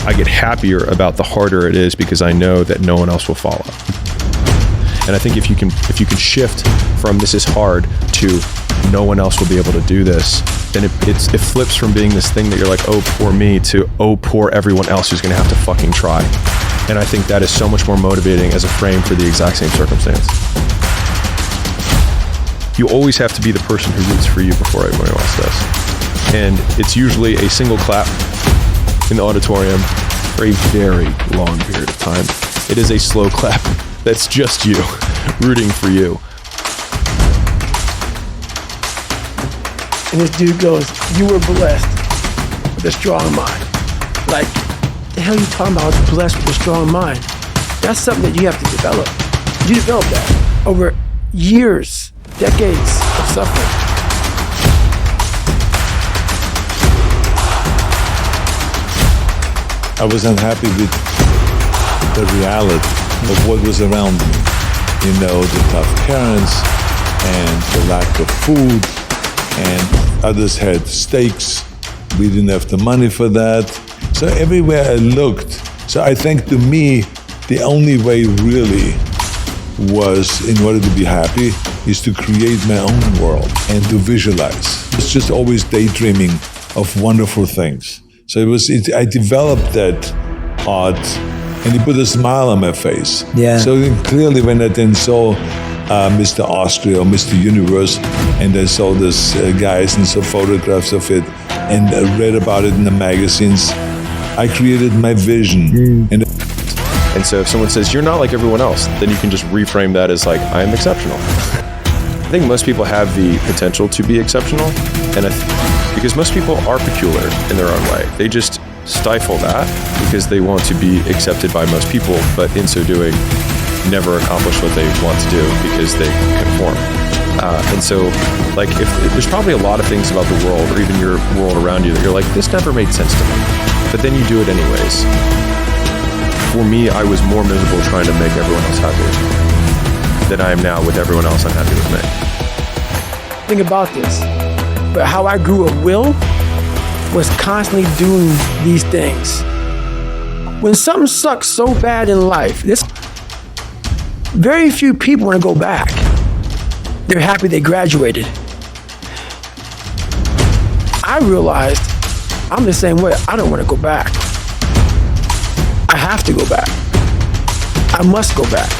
I get happier about the harder it is because I know that no one else will follow. And I think if you can shift from this is hard to no one else will be able to do this, then it flips from being this thing that you're like, oh, poor me, to oh, poor everyone else who's gonna have to fucking try. And I think that is so much more motivating as a frame for the exact same circumstance. You always have to be the person who roots for you before everyone else does. And it's usually a single clap in the auditorium for a very long period of time. It is a slow clap that's just you rooting for you. And this dude goes, you were blessed with a strong mind. Like, the hell are you talking about? I was blessed with a strong mind. That's something that you have to develop. You develop that over years, decades of suffering. I was unhappy with the reality of what was around me. You know, the tough parents and the lack of food, and others had steaks. We didn't have the money for that. So everywhere I looked. So I think to me, the only way really was, in order to be happy, is to create my own world and to visualize. It's just always daydreaming of wonderful things. So I developed that art, and it put a smile on my face. Yeah. So then clearly when I then saw Mr. Austria or Mr. Universe, and I saw this guys and saw photographs of it, and I read about it in the magazines, I created my vision. And so if someone says, you're not like everyone else, then you can just reframe that as like, I am exceptional. I think most people have the potential to be exceptional, and because most people are peculiar in their own way. They just stifle that because they want to be accepted by most people, but in so doing, never accomplish what they want to do because they conform. And so, like, if there's probably a lot of things about the world or even your world around you that you're like, this never made sense to me, but then you do it anyways. For me, I was more miserable trying to make everyone else happy than I am now with everyone else unhappy with me. Think about this. But how I grew a will was constantly doing these things. When something sucks so bad in life, very few people want to go back. They're happy they graduated. I realized I'm the same way. I don't want to go back. I have to go back. I must go back.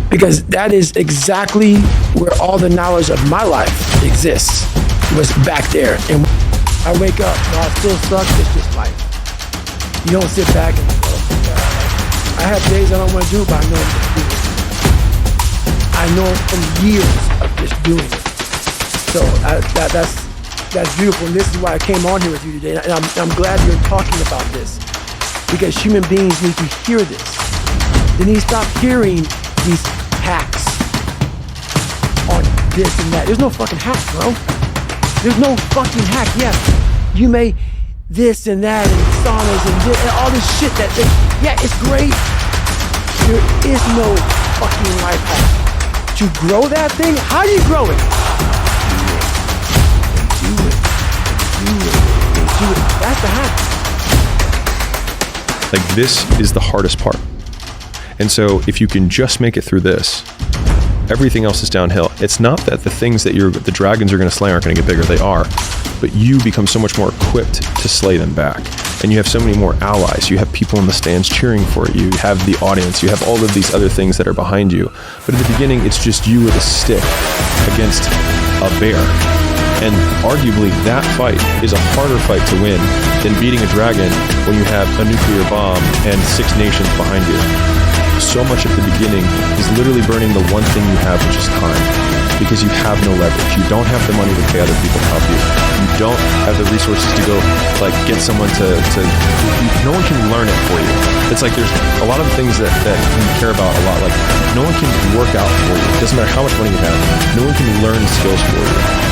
Because that is exactly where all the knowledge of my life exists, was back there. And I wake up, I still suck, it's just life. You don't sit back and go, I have days I don't want to do it, but I know I'm going to do it. I know from years of just doing it. So that's beautiful, and this is why I came on here with you today. And I'm glad you're talking about this, because human beings need to hear this. They need to stop hearing these hacks on this and that. There's no fucking hack, bro. There's no fucking hack. Yes, you may this and that and saunas and all this shit yeah, it's great. There is no fucking life hack. To grow that thing, how do you grow it? Do it. That's the hack. Like, this is the hardest part. And so if you can just make it through this, everything else is downhill. It's not that the things that the dragons are going to slay aren't going to get bigger. They are. But you become so much more equipped to slay them back. And you have so many more allies. You have people in the stands cheering for it. You have the audience. You have all of these other things that are behind you. But at the beginning, it's just you with a stick against a bear. And arguably, that fight is a harder fight to win than beating a dragon when you have a nuclear bomb and 6 nations behind you. So much at the beginning is literally burning the one thing you have, which is time, because you have no leverage. You don't have the money to pay other people to help you. You don't have the resources to go, like, get someone to no one can learn it for you. It's like there's a lot of things that you care about a lot. Like, no one can work out for you. It doesn't matter how much money you have. No one can learn skills for you.